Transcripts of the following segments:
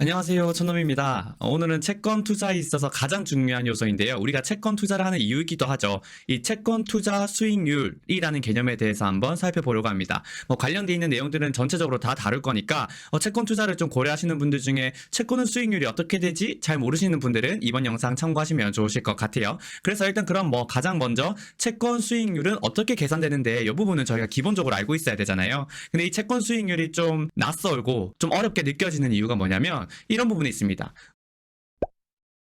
안녕하세요, 천놈입니다. 오늘은 채권 투자에 있어서 가장 중요한 요소인데요. 우리가 채권 투자를 하는 이유이기도 하죠. 이 채권 투자 수익률이라는 개념에 대해서 한번 살펴보려고 합니다. 관련되어 있는 내용들은 전체적으로 다 다룰 거니까 채권 투자를 좀 고려하시는 분들 중에 채권은 수익률이 어떻게 되지? 잘 모르시는 분들은 이번 영상 참고하시면 좋으실 것 같아요. 그래서 일단 그럼 가장 먼저 채권 수익률은 어떻게 계산되는데 이 부분은 저희가 기본적으로 알고 있어야 되잖아요. 근데 이 채권 수익률이 좀 낯설고 좀 어렵게 느껴지는 이유가 뭐냐면 이런 부분이 있습니다.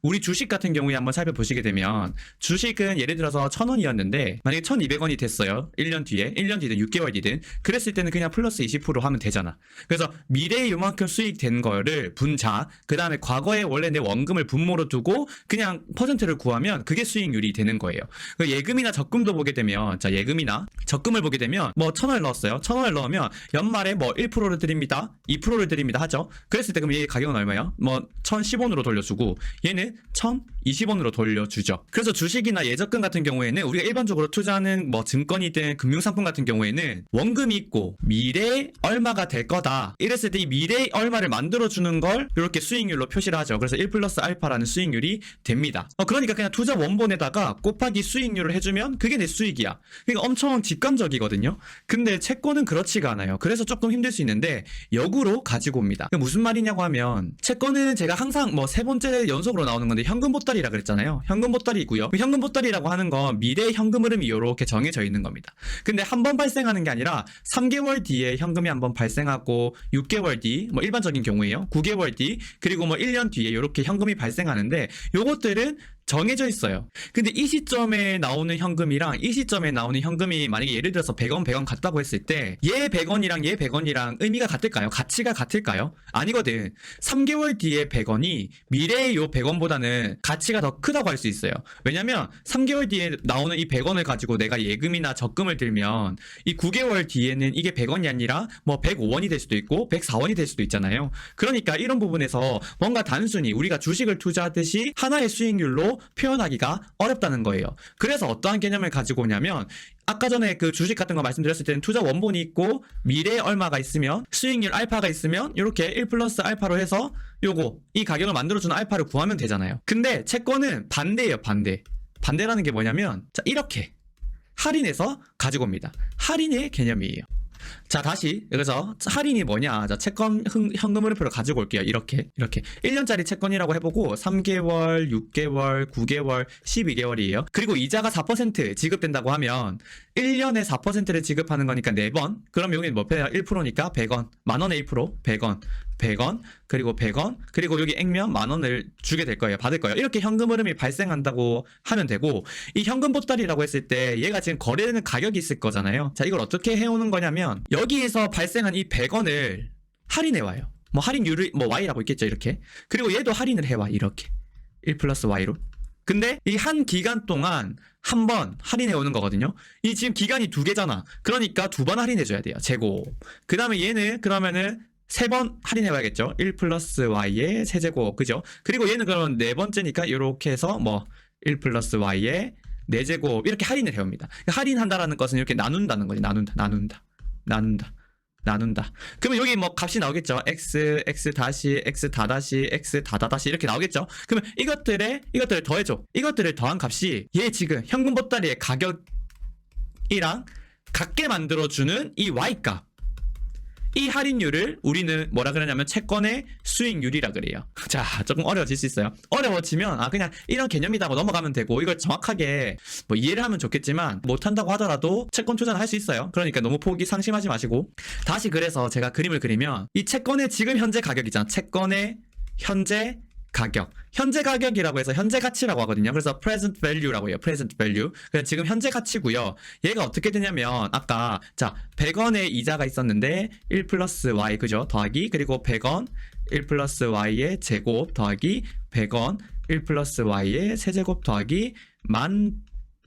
우리 주식 같은 경우에 한번 살펴보시게 되면 주식은 예를 들어서 1,000원이었는데 만약에 1,200원이 됐어요. 1년 뒤든 6개월 뒤든 그랬을 때는 그냥 플러스 20% 하면 되잖아. 그래서 미래에 요만큼 수익된 거를 분자, 그 다음에 과거에 원래 내 원금을 분모로 두고 그냥 퍼센트를 구하면 그게 수익률이 되는 거예요. 예금이나 적금도 보게 되면, 자, 예금이나 적금을 보게 되면 1,000원을 넣었어요. 1,000원을 넣으면 연말에 1%를 드립니다, 2%를 드립니다 하죠. 그랬을 때 그럼 얘 가격은 얼마예요? 1,010원으로 돌려주고 얘는 1,020원으로 돌려주죠. 그래서 주식이나 예적금 같은 경우에는 우리가 일반적으로 투자하는 증권이든 금융상품 같은 경우에는 원금이 있고 미래에 얼마가 될 거다 이랬을 때 이 미래에 얼마를 만들어주는 걸 이렇게 수익률로 표시를 하죠. 그래서 1 플러스 알파라는 수익률이 됩니다. 그러니까 그냥 투자 원본에다가 곱하기 수익률을 해주면 그게 내 수익이야. 그러니까 엄청 직관적이거든요. 근데 채권은 그렇지가 않아요. 그래서 조금 힘들 수 있는데 역으로 가지고 옵니다. 무슨 말이냐고 하면 채권은 제가 항상 3번째 연속으로 나오는 건데 현금 보따리라 그랬잖아요. 현금 보따리고요. 현금 보따리라고 하는 건 미래의 현금 흐름이 이렇게 정해져 있는 겁니다. 근데 한 번 발생하는 게 아니라 3개월 뒤에 현금이 한번 발생하고 6개월 뒤, 일반적인 경우에요. 9개월 뒤, 그리고 1년 뒤에 이렇게 현금이 발생하는데 요것들은 정해져 있어요. 근데 이 시점에 나오는 현금이랑 이 시점에 나오는 현금이 만약에 예를 들어서 100원 같다고 했을 때 얘 100원이랑 얘 100원이랑 의미가 같을까요? 가치가 같을까요? 아니거든. 3개월 뒤에 100원이 미래의 요 100원보다는 가치가 더 크다고 할 수 있어요. 왜냐면 3개월 뒤에 나오는 이 100원을 가지고 내가 예금이나 적금을 들면 이 9개월 뒤에는 이게 100원이 아니라 105원이 될 수도 있고 104원이 될 수도 있잖아요. 그러니까 이런 부분에서 뭔가 단순히 우리가 주식을 투자하듯이 하나의 수익률로 표현하기가 어렵다는 거예요. 그래서 어떠한 개념을 가지고 오냐면 아까 전에 그 주식 같은 거 말씀드렸을 때는 투자 원본이 있고 미래에 얼마가 있으면 수익률 알파가 있으면 이렇게 1 플러스 알파로 해서 이 가격을 만들어주는 알파를 구하면 되잖아요. 근데 채권은 반대예요. 반대라는 게 뭐냐면 자, 이렇게 할인해서 가지고 옵니다. 할인의 개념이에요. 자, 다시 그래서 할인이 뭐냐, 자, 채권 현금 흐름표를 가지고 올게요. 이렇게 1년짜리 채권이라고 해보고 3개월, 6개월, 9개월, 12개월이에요. 그리고 이자가 4% 지급된다고 하면 1년에 4%를 지급하는 거니까 4번. 그럼 여기는 몇 배야? 1%니까 100원. 만원에 1%, 100원, 그리고 100원, 그리고 여기 액면 만원을 주게 될 거예요. 받을 거예요. 이렇게 현금 흐름이 발생한다고 하면 되고, 이 현금 보따리라고 했을 때 얘가 지금 거래되는 가격이 있을 거잖아요. 자, 이걸 어떻게 해오는 거냐면 여기에서 발생한 이 100원을 할인해와요. 할인율이 Y라고 있겠죠. 이렇게. 그리고 얘도 할인을 해와. 이렇게 1 플러스 Y로. 근데 이 한 기간 동안 한 번 할인해 오는 거거든요. 이 지금 기간이 2개잖아. 그러니까 2번 할인해줘야 돼요. 제곱. 그 다음에 얘는 그러면은 3번 할인해봐야겠죠. 1 플러스 Y의 세제곱. 그죠? 그리고 얘는 그러면 4번째니까 이렇게 해서 1 플러스 Y의 4제곱. 이렇게 할인을 해옵니다. 할인한다라는 것은 이렇게 나눈다는 거지. 나눈다. 그러면 여기 값이 나오겠죠. x, x 다시, x 다 다시, x 다다 다시 이렇게 나오겠죠. 그러면 이것들을 더해줘. 이것들을 더한 값이 얘 지금 현금 보따리의 가격이랑 같게 만들어주는 이 Y값. 이 할인율을 우리는 뭐라 그러냐면 채권의 수익률이라 그래요. 자, 조금 어려워질 수 있어요. 어려워지면 그냥 이런 개념이다고 넘어가면 되고, 이걸 정확하게 이해를 하면 좋겠지만 못한다고 하더라도 채권 투자는 할 수 있어요. 그러니까 너무 포기 상심하지 마시고. 다시 그래서 제가 그림을 그리면 이 채권의 지금 현재 가격이잖아. 채권의 현재 가격. 현재 가격이라고 해서 현재 가치라고 하거든요. 그래서 present value라고 해요. present value. 그래서 지금 현재 가치고요. 얘가 어떻게 되냐면 아까 100원의 이자가 있었는데 1 플러스 y 그죠? 더하기 그리고 100원 1 플러스 y의 제곱 더하기 100원 1 플러스 y의 세제곱 더하기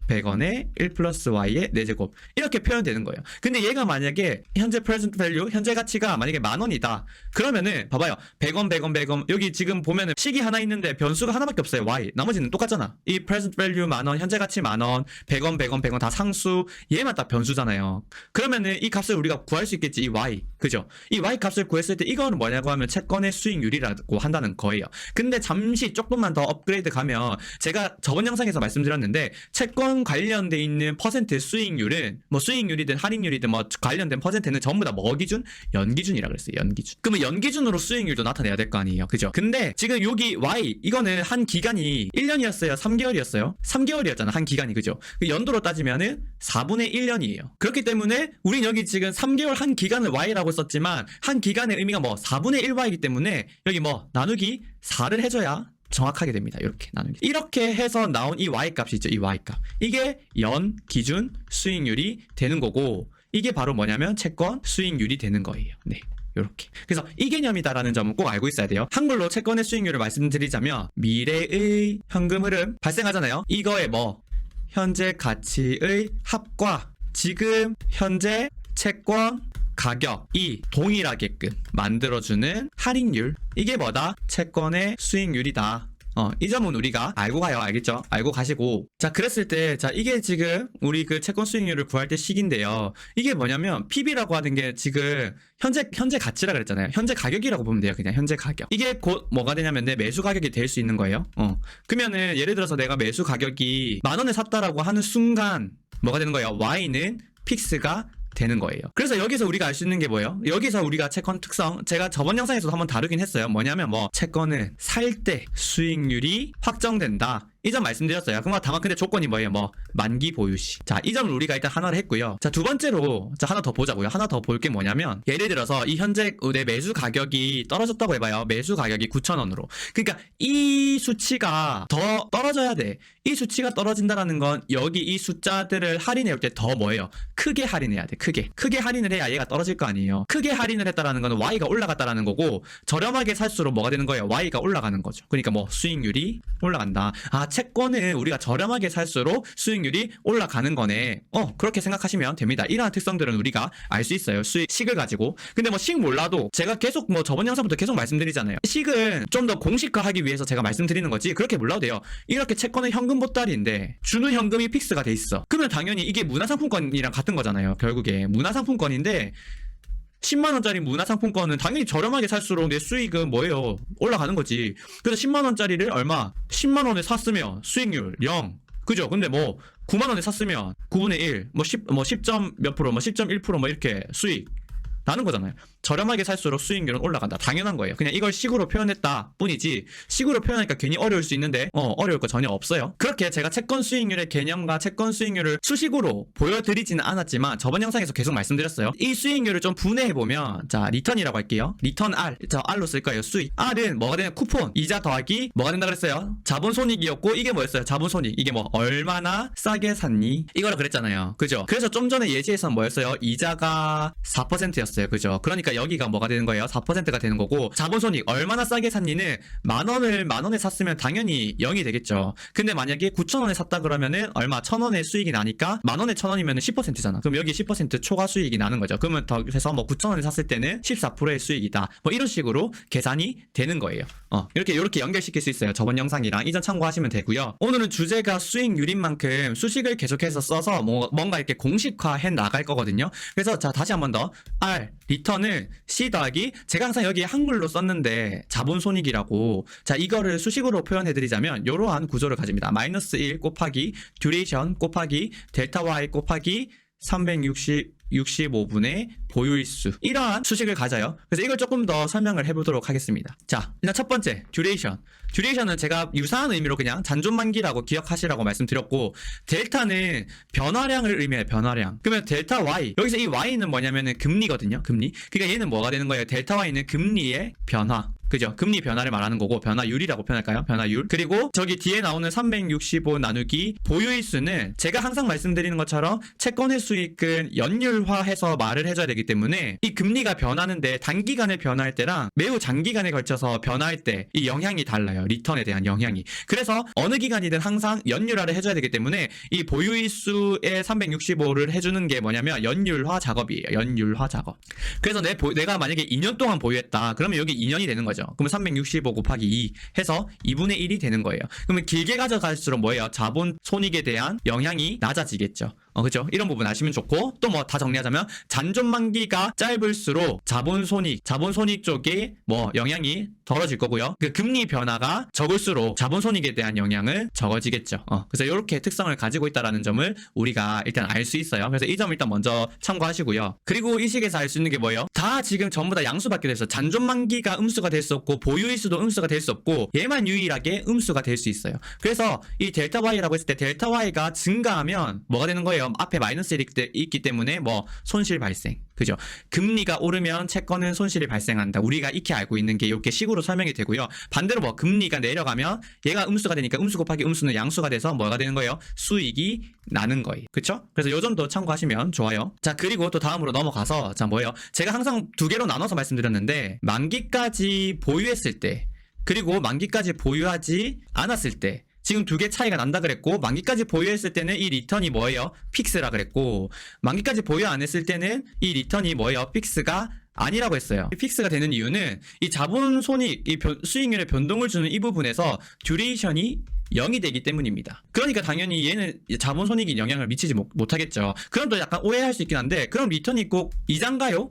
100원에 1 플러스 y의 4제곱 이렇게 표현되는 거예요. 근데 얘가 만약에 현재 present value, 현재 가치가 만약에 10,000원이다. 그러면은 봐봐요. 100원, 100원, 100원 여기 지금 보면은 식이 하나 있는데 변수가 하나밖에 없어요. y. 나머지는 똑같잖아. 이 present value 10,000원, 현재 가치 10,000원, 100원, 100원, 100원 다 상수. 얘만 딱 변수잖아요. 그러면은 이 값을 우리가 구할 수 있겠지. 이 y. 그죠? 이 y 값을 구했을 때 이거는 뭐냐고 하면 채권의 수익률이라고 한다는 거예요. 근데 잠시 조금만 더 업그레이드 가면 제가 저번 영상에서 말씀드렸는데 채권 관련돼 있는 퍼센트 수익률은 뭐 수익률이든 할인율이든 뭐 관련된 퍼센트는 전부 다 뭐 기준? 연기준이라 그랬어요. 연기준. 그러면 연기준으로 수익률도 나타내야 될 거 아니에요. 그죠? 근데 지금 여기 Y 이거는 한 기간이 1년이었어요. 3개월이었어요. 3개월이었잖아. 한 기간이. 그죠? 연도로 따지면은 4분의 1년이에요. 그렇기 때문에 우린 여기 지금 3개월 한 기간을 Y라고 썼지만 한 기간의 의미가 뭐 4분의 1Y이기 때문에 여기 뭐 나누기 4를 해줘야 정확하게 됩니다. 이렇게 나누기. 이렇게 해서 나온 이 Y 값이 있죠. 이 Y 값. 이게 연 기준 수익률이 되는 거고 이게 바로 뭐냐면 채권 수익률이 되는 거예요. 네. 요렇게. 그래서 이 개념이다라는 점은 꼭 알고 있어야 돼요. 한글로 채권의 수익률을 말씀드리자면 미래의 현금 흐름 발생하잖아요. 이거에 뭐 현재 가치의 합과 지금 현재 채권 가격이 동일하게끔 만들어주는 할인율. 이게 뭐다? 채권의 수익률이다. 이 점은 우리가 알고 가요. 알겠죠? 알고 가시고. 자, 그랬을 때, 자, 이게 지금 우리 그 채권 수익률을 구할 때 식인데요. 이게 뭐냐면, PB라고 하는 게 지금 현재 가치라 그랬잖아요. 현재 가격이라고 보면 돼요. 그냥 현재 가격. 이게 곧 뭐가 되냐면 내 매수 가격이 될 수 있는 거예요. 그러면은 예를 들어서 내가 매수 가격이 10,000원에 샀다라고 하는 순간 뭐가 되는 거예요? Y는 픽스가 되는 거예요. 그래서 여기서 우리가 알 수 있는 게 뭐예요? 여기서 우리가 채권 특성, 제가 저번 영상에서도 한번 다루긴 했어요. 뭐냐면 뭐 채권은 살 때 수익률이 확정된다. 이 점 말씀드렸어요. 그럼 다만 근데 조건이 뭐예요? 뭐 만기 보유 시. 자, 이 점을 우리가 일단 하나를 했고요. 자, 두 번째로 자 하나 더 보자고요. 하나 더 볼 게 뭐냐면 예를 들어서 이 현재 내 매수 가격이 떨어졌다고 해봐요. 매수 가격이 9,000원으로. 그러니까 이 수치가 더 떨어져야 돼. 이 수치가 떨어진다라는 건 여기 이 숫자들을 할인해 올 때 더 뭐예요? 크게 할인해야 돼. 크게 할인을 해야 얘가 떨어질 거 아니에요. 크게 할인을 했다라는 건 Y가 올라갔다라는 거고 저렴하게 살수록 뭐가 되는 거예요? Y가 올라가는 거죠. 그러니까 뭐 수익률이 올라간다. 아, 채권은 우리가 저렴하게 살수록 수익률이 올라가는 거네. 그렇게 생각하시면 됩니다. 이러한 특성들은 우리가 알 수 있어요. 식을 가지고. 근데 뭐 식 몰라도 제가 계속 뭐 저번 영상부터 계속 말씀드리잖아요. 식은 좀 더 공식화하기 위해서 제가 말씀드리는 거지. 그렇게 몰라도 돼요. 이렇게 채권은 현금 보따리인데 주는 현금이 픽스가 돼 있어. 그러면 당연히 이게 문화상품권이랑 같은 거잖아요. 결국에 문화상품권인데 10만원짜리 문화상품권은 당연히 저렴하게 살수록 내 수익은 뭐예요? 올라가는 거지. 그래서 10만원짜리를 얼마? 10만원에 샀으면 수익률 0. 그죠? 근데 뭐 9만원에 샀으면 9분의 1, 뭐 10점 몇 프로, 뭐 10.1% 뭐 이렇게 수익 나는 거잖아요. 저렴하게 살수록 수익률은 올라간다. 당연한 거예요. 그냥 이걸 식으로 표현했다 뿐이지 식으로 표현하니까 괜히 어려울 수 있는데 어려울 거 전혀 없어요. 그렇게 제가 채권 수익률의 개념과 채권 수익률을 수식으로 보여드리지는 않았지만 저번 영상에서 계속 말씀드렸어요. 이 수익률을 좀 분해해보면 자 리턴이라고 할게요. 리턴 R. 저 R로 쓸 거예요. 수익. R은 뭐가 되냐? 쿠폰. 이자 더하기 뭐가 된다 그랬어요? 자본손익이었고 이게 뭐였어요? 자본손익. 이게 뭐 얼마나 싸게 샀니? 이거라 그랬잖아요. 그죠? 그래서 좀 전에 예시에서 뭐였어요? 이자가 4%였어요. 그죠? 그러니까 여기가 뭐가 되는 거예요? 4%가 되는 거고 자본손익 얼마나 싸게 샀니는 만원에 샀으면 당연히 0이 되겠죠. 근데 만약에 9,000원에 샀다 그러면은 얼마? 1,000원의 수익이 나니까 만원에 1,000원이면 10%잖아. 그럼 여기 10% 초과 수익이 나는 거죠. 그러면 더 해서 뭐 9,000원에 샀을 때는 14%의 수익이다. 뭐 이런 식으로 계산이 되는 거예요. 이렇게 연결시킬 수 있어요. 저번 영상이랑 이전 참고하시면 되고요. 오늘은 주제가 수익률인 만큼 수식을 계속해서 써서 뭔가 이렇게 공식화해 나갈 거거든요. 그래서 자 다시 한번 더 R 리턴을 C 더하기 제가 항상 여기 한글로 썼는데 자본손익이라고 자 이거를 수식으로 표현해드리자면 이러한 구조를 가집니다. 마이너스 1 곱하기 듀레이션 곱하기 델타 Y 곱하기 365분의 보유일수 이러한 수식을 가져요. 그래서 이걸 조금 더 설명을 해보도록 하겠습니다. 자 일단 첫 번째 듀레이션. 듀레이션은 제가 유사한 의미로 그냥 잔존만기라고 기억하시라고 말씀드렸고 델타는 변화량을 의미해요. 변화량. 그러면 델타 Y 여기서 이 Y는 뭐냐면은 금리거든요. 금리. 그러니까 얘는 뭐가 되는 거예요? 델타 Y는 금리의 변화. 그죠? 금리 변화를 말하는 거고 변화율이라고 표현할까요? 변화율. 그리고 저기 뒤에 나오는 365 나누기 보유일수는 제가 항상 말씀드리는 것처럼 채권의 수익은 연율화해서 말을 해줘야 되기 때문에 이 금리가 변하는데 단기간에 변화할 때랑 매우 장기간에 걸쳐서 변화할 때 이 영향이 달라요. 리턴에 대한 영향이. 그래서 어느 기간이든 항상 연율화를 해줘야 되기 때문에 이 보유일수의 365를 해주는 게 뭐냐면 연율화 작업이에요. 연율화 작업. 그래서 내가 만약에 2년 동안 보유했다. 그러면 여기 2년이 되는 거죠. 그러면 365 곱하기 2 해서 2분의 1이 되는 거예요. 그러면 길게 가져갈수록 뭐예요? 자본 손익에 대한 영향이 낮아지겠죠. 그죠? 이런 부분 아시면 좋고, 또 뭐 다 정리하자면 잔존 만기가 짧을수록 자본 손익 쪽에 뭐 영향이 덜어질 거고요. 그 금리 변화가 적을수록 자본 손익에 대한 영향은 적어지겠죠. 그래서 이렇게 특성을 가지고 있다라는 점을 우리가 일단 알 수 있어요. 그래서 이 점 일단 먼저 참고하시고요. 그리고 이 식에서 알 수 있는 게 뭐예요? 다 지금 전부 다 양수밖에 돼서 잔존 만기가 음수가 될 수 없고 보유일수도 음수가 될 수 없고 얘만 유일하게 음수가 될 수 있어요. 그래서 이 델타 Y라고 했을 때 델타 Y가 증가하면 뭐가 되는 거예요? 앞에 마이너스 1이 있기 때문에 뭐 손실 발생. 그죠? 금리가 오르면 채권은 손실이 발생한다. 우리가 익히 알고 있는 게 이렇게 식으로 설명이 되고요. 반대로 뭐 금리가 내려가면 얘가 음수가 되니까 음수 곱하기 음수는 양수가 돼서 뭐가 되는 거예요? 수익이 나는 거예요. 그쵸? 그래서 요 점도 참고하시면 좋아요. 자, 그리고 또 다음으로 넘어가서 자, 뭐예요? 제가 항상 두 개로 나눠서 말씀드렸는데 만기까지 보유했을 때 그리고 만기까지 보유하지 않았을 때 지금 두 개 차이가 난다 그랬고 만기까지 보유했을 때는 이 리턴이 뭐예요? 픽스라 그랬고 만기까지 보유 안 했을 때는 이 리턴이 뭐예요? 픽스가 아니라고 했어요. 픽스가 되는 이유는 이 자본 손익, 이 수익률의 변동을 주는 이 부분에서 듀레이션이 0이 되기 때문입니다. 그러니까 당연히 얘는 자본 손익이 영향을 미치지 못하겠죠. 그럼 또 약간 오해할 수 있긴 한데 그럼 리턴이 꼭 이자인가요?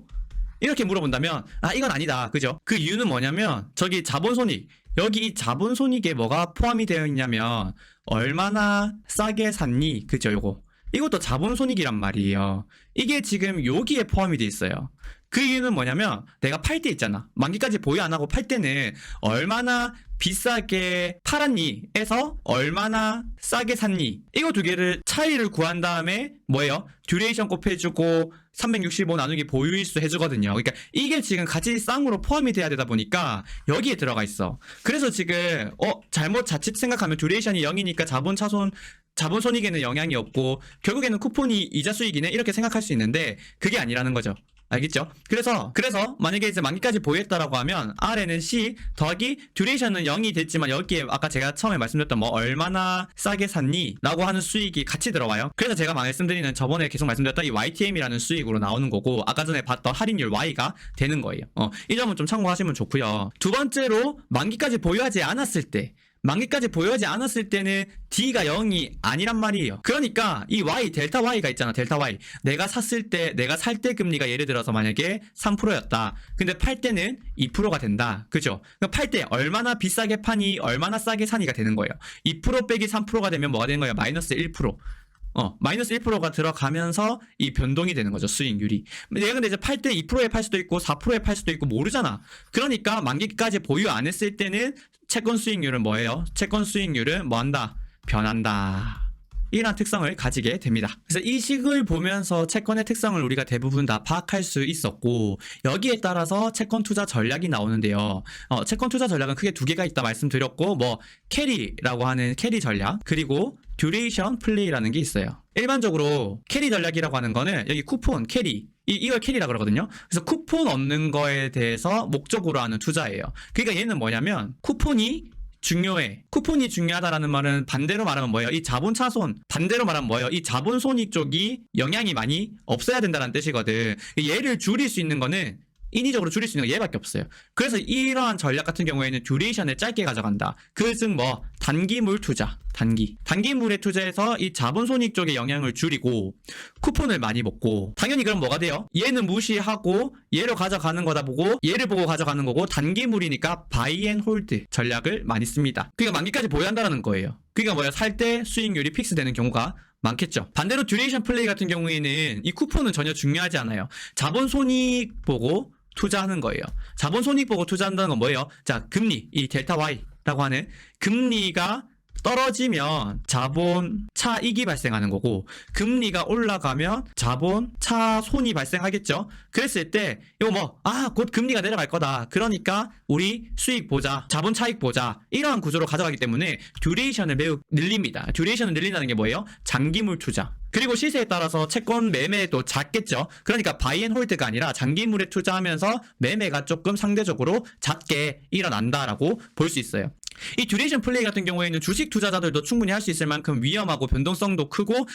이렇게 물어본다면 이건 아니다. 그죠? 그 이유는 뭐냐면 저기 자본손익 여기 이 자본손익에 뭐가 포함이 되어 있냐면 얼마나 싸게 샀니? 그죠? 이것도 자본손익이란 말이에요. 이게 지금 여기에 포함이 돼 있어요. 그 이유는 뭐냐면 내가 팔 때 있잖아. 만기까지 보유 안 하고 팔 때는 얼마나 비싸게 팔았니? 에서 얼마나 싸게 샀니? 이거 두 개를 차이를 구한 다음에 뭐예요? 듀레이션 곱해주고 365 나누기 보유일수 해주거든요. 그러니까 이게 지금 같이 쌍으로 포함이 돼야 되다 보니까 여기에 들어가 있어. 그래서 지금 자칫 생각하면 듀레이션이 0이니까 자본 손익에는 영향이 없고 결국에는 쿠폰이 이자 수익이네 이렇게 생각할 수 있는데 그게 아니라는 거죠. 알겠죠? 그래서 만약에 이제 만기까지 보유했다라고 하면 R에는 C 더하기 듀레이션은 0이 됐지만 여기에 아까 제가 처음에 말씀드렸던 뭐 얼마나 싸게 샀니? 라고 하는 수익이 같이 들어와요. 그래서 제가 말씀드리는 저번에 계속 말씀드렸던 이 YTM이라는 수익으로 나오는 거고 아까 전에 봤던 할인율 Y가 되는 거예요. 이 점은 좀 참고하시면 좋고요. 두 번째로 만기까지 보유하지 않았을 때 만기까지 보유하지 않았을 때는 D가 0이 아니란 말이에요. 그러니까 이 Y, 델타 Y가 있잖아. 델타 Y. 내가 살 때 금리가 예를 들어서 만약에 3%였다. 근데 팔 때는 2%가 된다. 그죠? 그러니까 팔 때 얼마나 비싸게 파니, 얼마나 싸게 사니가 되는 거예요. 2% 빼기 3%가 되면 뭐가 되는 거예요? 마이너스 1%. 마이너스 1%가 들어가면서 이 변동이 되는 거죠. 수익률이. 내가 근데 이제 팔 때 2%에 팔 수도 있고 4%에 팔 수도 있고 모르잖아. 그러니까 만기까지 보유 안 했을 때는 채권 수익률은 뭐예요? 채권 수익률은 뭐한다? 변한다. 이런 특성을 가지게 됩니다. 그래서 이 식을 보면서 채권의 특성을 우리가 대부분 다 파악할 수 있었고 여기에 따라서 채권 투자 전략이 나오는데요. 채권 투자 전략은 크게 두 개가 있다 말씀드렸고 뭐 캐리라고 하는 캐리 전략 그리고 듀레이션 플레이라는 게 있어요. 일반적으로 캐리 전략이라고 하는 거는 여기 쿠폰, 캐리 이걸 캐리라 그러거든요. 그래서 쿠폰 얻는 거에 대해서 목적으로 하는 투자예요. 그러니까 얘는 뭐냐면 쿠폰이 중요해. 쿠폰이 중요하다라는 말은 반대로 말하면 뭐예요? 이 자본 차손, 반대로 말하면 뭐예요? 이 자본 손익 쪽이 영향이 많이 없어야 된다는 뜻이거든. 얘를 줄일 수 있는 거는 인위적으로 줄일 수 있는 거 얘밖에 없어요. 그래서 이러한 전략 같은 경우에는 듀레이션을 짧게 가져간다. 즉 뭐 단기물 투자, 단기물에 투자해서 이 자본손익 쪽의 영향을 줄이고 쿠폰을 많이 먹고 당연히 그럼 뭐가 돼요? 얘는 무시하고 얘로 가져가는 거다 보고 얘를 보고 가져가는 거고 단기물이니까 바이 앤 홀드 전략을 많이 씁니다. 그러니까 만기까지 보유한다는 거예요. 그러니까 뭐야? 살 때 수익률이 픽스되는 경우가 많겠죠. 반대로 듀레이션 플레이 같은 경우에는 이 쿠폰은 전혀 중요하지 않아요. 자본손익 보고 투자하는 거예요. 자본손익 보고 투자한다는 건 뭐예요? 자, 금리, 이 델타 Y라고 하는 금리가 떨어지면 자본 차익이 발생하는 거고, 금리가 올라가면 자본 차손이 발생하겠죠. 그랬을 때 이거 뭐 곧 금리가 내려갈 거다, 그러니까 우리 수익 보자, 자본 차익 보자, 이러한 구조로 가져가기 때문에 듀레이션을 매우 늘립니다. 듀레이션을 늘린다는 게 뭐예요? 장기물 투자. 그리고 시세에 따라서 채권 매매도 작겠죠. 그러니까 바이앤홀드가 아니라 장기물에 투자하면서 매매가 조금 상대적으로 작게 일어난다라고 볼 수 있어요. 이 듀레이션 플레이 같은 경우에는 주식 투자자들도 충분히 할 수 있을 만큼 위험하고 변동성도 크고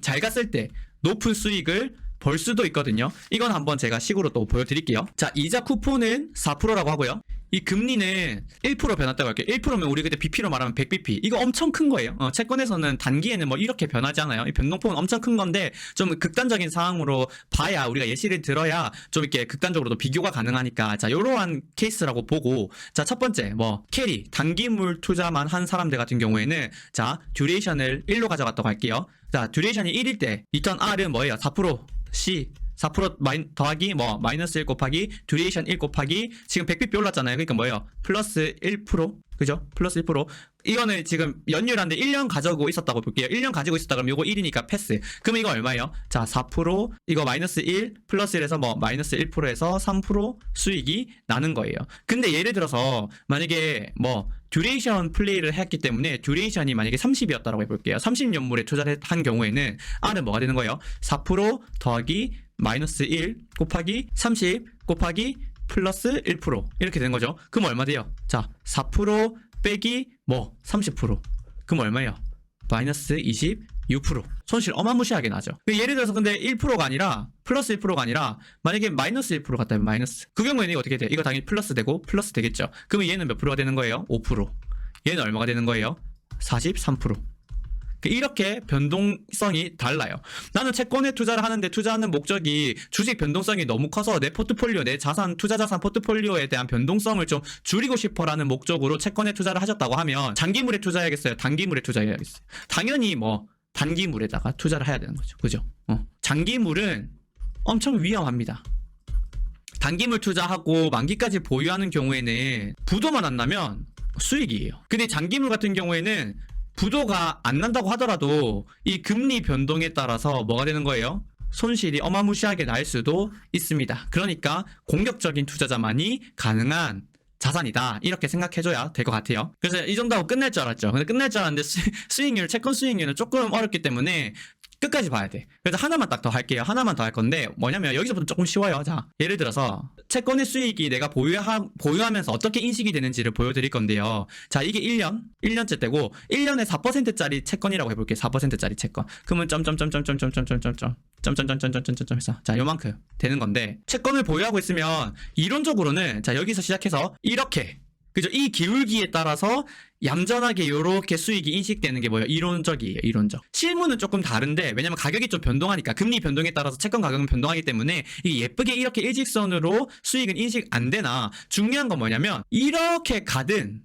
잘 갔을 때 높은 수익을 벌 수도 있거든요. 이건 한번 제가 식으로 또 보여드릴게요. 자, 이자 쿠폰은 4%라고 하고요. 이 금리는 1% 변했다고 할게요. 1%면 우리 그때 BP로 말하면 100bp. 이거 엄청 큰 거예요. 채권에서는 단기에는 뭐 이렇게 변하지 않아요. 이 변동폭은 엄청 큰 건데 좀 극단적인 상황으로 봐야, 우리가 예시를 들어야 좀 이렇게 극단적으로도 비교가 가능하니까, 자, 요러한 케이스라고 보고, 자, 첫 번째 뭐 캐리, 단기물 투자만 한 사람들 같은 경우에는 자, 듀레이션을 1로 가져갔다고 할게요. 자, 듀레이션이 1일 때 리턴 R은 뭐예요? 4% C 4% 더하기 뭐 마이너스 1 곱하기 듀레이션 1 곱하기 지금 100bp 올랐잖아요. 그러니까 뭐예요? 플러스 1%, 그죠? 플러스 1%. 이거는 지금 연율한데 1년 가지고 있었다고 볼게요. 1년 가지고 있었다 그러면 요거 1이니까 패스. 그럼 이거 얼마예요? 자, 4% 이거 마이너스 1 플러스 1에서 뭐 마이너스 1%에서 3% 수익이 나는 거예요. 근데 예를 들어서 만약에 뭐 듀레이션 플레이를 했기 때문에 듀레이션이 만약에 30이었다라고 해볼게요. 30년물에 투자를 한 경우에는 R은 뭐가 되는 거예요? 4% 더하기 마이너스 1 곱하기 30 곱하기 플러스 1% 이렇게 되는 거죠. 그럼 얼마 돼요? 자, 4% 빼기 뭐 30%. 그럼 얼마예요? 마이너스 26%. 손실 어마무시하게 나죠. 예를 들어서 근데 1%가 아니라 플러스 1%가 아니라 만약에 마이너스 1% 같다면 마이너스. 그 경우에는 이거 어떻게 돼? 이거 당연히 플러스 되고 플러스 되겠죠. 그러면 얘는 몇 프로가 되는 거예요? 5%. 얘는 얼마가 되는 거예요? 43%. 이렇게 변동성이 달라요. 나는 채권에 투자를 하는데 투자하는 목적이 주식 변동성이 너무 커서 내 포트폴리오, 내 자산, 투자 자산 포트폴리오에 대한 변동성을 좀 줄이고 싶어라는 목적으로 채권에 투자를 하셨다고 하면 장기물에 투자해야겠어요? 단기물에 투자해야겠어요? 당연히 뭐 단기물에다가 투자를 해야 되는 거죠. 그죠? 장기물은 엄청 위험합니다. 단기물 투자하고 만기까지 보유하는 경우에는 부도만 안 나면 수익이에요. 근데 장기물 같은 경우에는 부도가 안 난다고 하더라도 이 금리 변동에 따라서 뭐가 되는 거예요? 손실이 어마무시하게 날 수도 있습니다. 그러니까 공격적인 투자자만이 가능한 자산이다, 이렇게 생각해줘야 될 것 같아요. 그래서 이 정도 하고 끝날 줄 알았죠. 근데 끝날 줄 알았는데 수익률, 채권 수익률은 조금 어렵기 때문에 끝까지 봐야 돼. 그래서 하나만 딱 더 할게요. 하나만 더 할 건데 뭐냐면 여기서부터 조금 쉬워요. 자, 예를 들어서 채권의 수익이 내가 보유하면서 어떻게 인식이 되는지를 보여드릴 건데요. 자, 이게 1년째 때고 1년에 4%짜리 채권이라고 해볼게요. 4%짜리 채권. 그러면 해서 자, 요만큼 되는 건데, 채권을 보유하고 있으면 이론적으로는 자, 여기서 시작해서 이렇게, 그죠? 이 기울기에 따라서 얌전하게 요렇게 수익이 인식되는 게 뭐예요? 이론적이에요. 이론적. 실무는 조금 다른데, 왜냐면 가격이 좀 변동하니까, 금리 변동에 따라서 채권 가격은 변동하기 때문에 이게 예쁘게 이렇게 일직선으로 수익은 인식 안 되나, 중요한 건 뭐냐면 이렇게 가든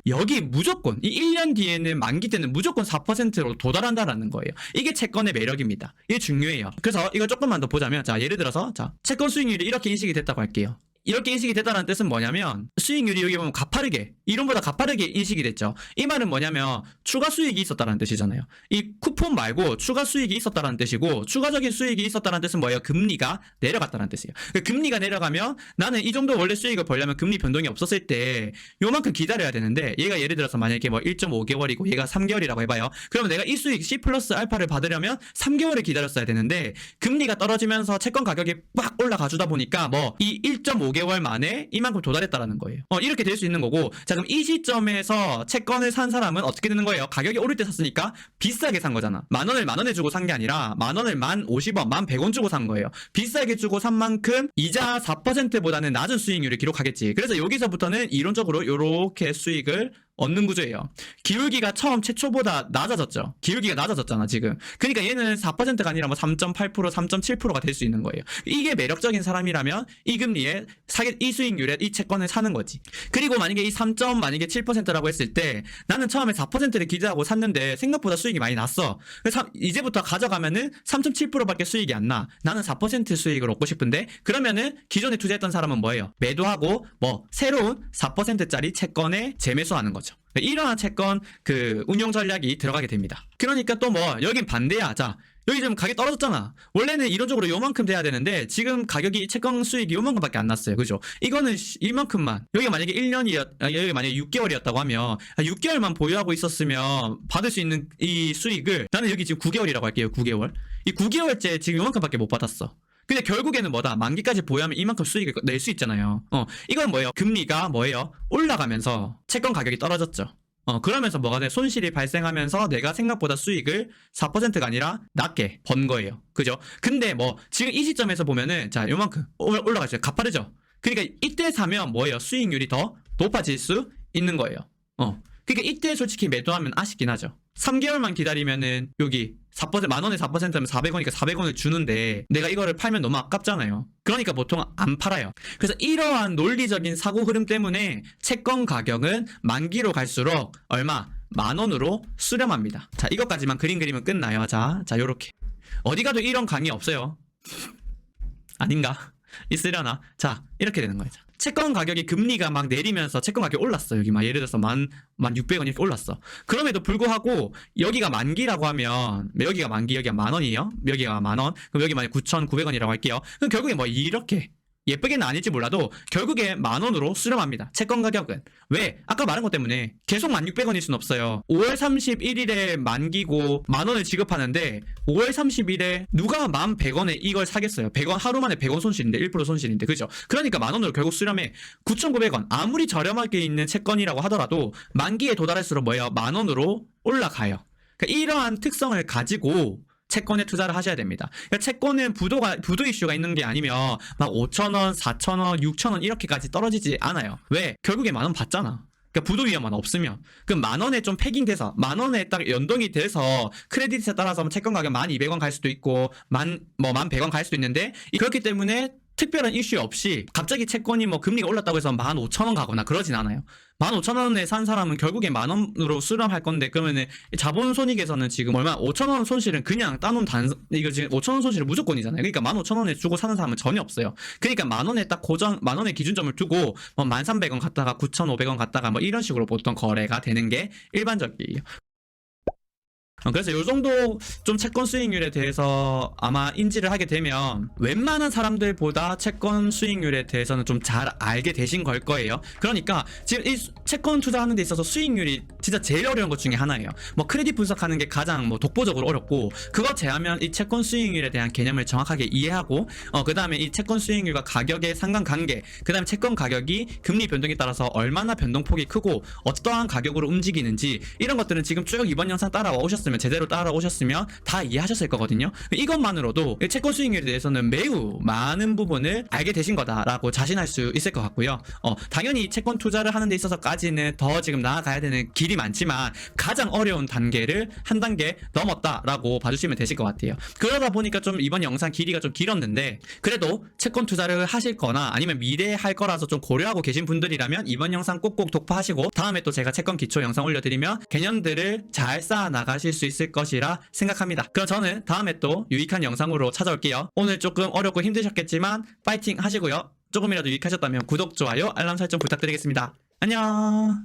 여기 무조건 이 1년 뒤에는, 만기 때는 무조건 4%로 도달한다라는 거예요. 이게 채권의 매력입니다. 이게 중요해요. 그래서 이걸 조금만 더 보자면, 자, 예를 들어서 자, 채권 수익률이 이렇게 인식이 됐다고 할게요. 이렇게 인식이 됐다는 뜻은 뭐냐면 수익률이 여기 보면 가파르게, 이론보다 가파르게 인식이 됐죠. 이 말은 뭐냐면 추가 수익이 있었다는 뜻이잖아요. 이 쿠폰 말고 추가 수익이 있었다는 뜻이고, 추가적인 수익이 있었다는 뜻은 뭐예요? 금리가 내려갔다는 뜻이에요. 금리가 내려가면 나는 이 정도 원래 수익을 벌려면 금리 변동이 없었을 때 요만큼 기다려야 되는데, 얘가 예를 들어서 만약에 뭐 1.5개월이고 얘가 3개월이라고 해봐요. 그러면 내가 이 수익 C 플러스 알파를 받으려면 3개월을 기다렸어야 되는데, 금리가 떨어지면서 채권 가격이 빡 올라가 주다 보니까 뭐 이 1.5개월 만에 이만큼 도달했다라는 거예요. 이렇게 될 수 있는 거고, 자, 그럼 이 시점에서 채권을 산 사람은 어떻게 되는 거예요? 가격이 오를 때 샀으니까 비싸게 산 거잖아. 10,000원을 10,000원에 주고 산 게 아니라 10,000원을 1050원, 1,100원 주고 산 거예요. 비싸게 주고 산 만큼 이자 4%보다는 낮은 수익률을 기록하겠지. 그래서 여기서부터는 이론적으로 이렇게 수익을 얻는 구조예요. 기울기가 처음 최초보다 낮아졌죠. 기울기가 낮아졌잖아 지금. 그러니까 얘는 4%가 아니라 뭐 3.8%, 3.7%가 될 수 있는 거예요. 이게 매력적인 사람이라면 이 금리에 이 수익률에 이 채권을 사는 거지. 그리고 만약에 이 3.7%라고 했을 때 나는 처음에 4%를 기대하고 샀는데 생각보다 수익이 많이 났어. 그래서 이제부터 가져가면은 3.7%밖에 수익이 안 나. 나는 4% 수익을 얻고 싶은데 그러면은 기존에 투자했던 사람은 뭐예요? 매도하고 뭐 새로운 4%짜리 채권에 재매수하는 거죠. 이러한 채권 그 운용 전략이 들어가게 됩니다. 그러니까 또 뭐 여긴 반대야. 자, 여기 지금 가격이 떨어졌잖아. 원래는 이론적으로 요만큼 돼야 되는데 지금 가격이 채권 수익이 요만큼밖에 안 났어요. 그죠? 이거는 이만큼만. 여기가 만약에 1년이었, 여기 만약에 6개월이었다고 하면 6개월만 보유하고 있었으면 받을 수 있는 이 수익을 나는 여기 지금 9개월이라고 할게요. 9개월. 이 9개월째 지금 요만큼밖에 못 받았어. 근데 결국에는 뭐다? 만기까지 보유하면 이만큼 수익을 낼 수 있잖아요. 이건 뭐예요? 금리가 뭐예요? 올라가면서 채권 가격이 떨어졌죠. 그러면서 뭐가 돼? 손실이 발생하면서 내가 생각보다 수익을 4%가 아니라 낮게 번 거예요. 그죠? 근데 뭐, 지금 이 시점에서 보면은, 자, 요만큼 올라가죠. 가파르죠? 그러니까 이때 사면 뭐예요? 수익률이 더 높아질 수 있는 거예요. 그러니까 이때 솔직히 매도하면 아쉽긴 하죠. 3개월만 기다리면은 여기 4%, 만 원에 4%면 400원이니까 400원을 주는데 내가 이거를 팔면 너무 아깝잖아요. 그러니까 보통 안 팔아요. 그래서 이러한 논리적인 사고 흐름 때문에 채권 가격은 만기로 갈수록 얼마? 만 원으로 수렴합니다. 자, 이것까지만 그리면 끝나요. 자, 요렇게. 어디 가도 이런 강의 없어요. 아닌가? 있으려나? 자, 이렇게 되는 거예요. 채권 가격이 금리가 막 내리면서 채권 가격이 올랐어. 여기 막 예를 들어서 16,600원 이렇게 올랐어. 그럼에도 불구하고 여기가 만기라고 하면 여기가 만기, 여기가 만 원이에요. 여기가 만 원. 그럼 여기 만약 9,900원이라고 할게요. 그럼 결국에 뭐 이렇게 예쁘게는 아닐지 몰라도 결국에 만 원으로 수렴합니다. 채권 가격은. 왜? 아까 말한 것 때문에 계속 16,000원일 순 없어요. 5월 31일에 만기고 만 원을 지급하는데 5월 30일에 누가 11,100원에 이걸 사겠어요? 100원 하루 만에 100원 손실인데 1% 손실인데 그죠? 그러니까 만 원으로 결국 수렴해. 9,900원 아무리 저렴하게 있는 채권이라고 하더라도 만기에 도달할수록 뭐예요? 만 원으로 올라가요. 그러니까 이러한 특성을 가지고 채권에 투자를 하셔야 됩니다. 그러니까 채권은 부도 이슈가 있는 게 아니면 막 5,000원, 4,000원, 6,000원 이렇게까지 떨어지지 않아요. 왜? 결국에 만 원 받잖아. 그러니까 부도 위험만 없으면. 그럼 만 원에 좀 패깅돼서 만 원에 딱 연동이 돼서 크레딧에 따라서 채권 가격 1,200원 갈 수도 있고 1,100원 갈 수도 있는데 그렇기 때문에 특별한 이슈 없이 갑자기 채권이 뭐 금리가 올랐다고 해서 15,000원 가거나 그러진 않아요. 15,000원에 산 사람은 결국에 만 원으로 수렴할 건데 그러면은 자본 손익에서는 지금 얼마 5,000원 손실은 그냥 따놓은 이거 지금 5,000원 손실은 무조건이잖아요. 그러니까 15,000원에 주고 사는 사람은 전혀 없어요. 그러니까 만 원에 딱 만 원의 기준점을 두고 뭐 13,000원 갔다가 9,500원 갔다가 뭐 이런 식으로 보통 거래가 되는 게 일반적이에요. 그래서 요 정도 좀 채권 수익률에 대해서 아마 인지를 하게 되면 웬만한 사람들보다 채권 수익률에 대해서는 좀 잘 알게 되신 걸 거예요. 그러니까 지금 이 채권 투자하는 데 있어서 수익률이 진짜 제일 어려운 것 중에 하나예요. 뭐 크레딧 분석하는 게 가장 뭐 독보적으로 어렵고 그거 제하면 이 채권 수익률에 대한 개념을 정확하게 이해하고 그 다음에 이 채권 수익률과 가격의 상관관계 그 다음에 채권 가격이 금리 변동에 따라서 얼마나 변동폭이 크고 어떠한 가격으로 움직이는지 이런 것들은 지금 쭉 이번 영상 따라와 오셨으면 제대로 따라오셨으면 다 이해하셨을 거거든요. 이것만으로도 채권 수익률에 대해서는 매우 많은 부분을 알게 되신 거다라고 자신할 수 있을 것 같고요. 당연히 채권 투자를 하는 데 있어서까지는 더 지금 나아가야 되는 길이 많지만 가장 어려운 단계를 한 단계 넘었다라고 봐주시면 되실 것 같아요. 그러다 보니까 좀 이번 영상 길이가 좀 길었는데 그래도 채권 투자를 하실 거나 아니면 미래에 할 거라서 좀 고려하고 계신 분들이라면 이번 영상 꼭꼭 독파하시고 다음에 또 제가 채권 기초 영상 올려드리면 개념들을 잘 쌓아 나가실 수 있을 것이라 생각합니다. 그럼 저는 다음에 또 유익한 영상으로 찾아올게요. 오늘 조금 어렵고 힘드셨겠지만 파이팅 하시고요. 조금이라도 유익하셨다면 구독, 좋아요, 알람 설정 부탁드리겠습니다. 안녕.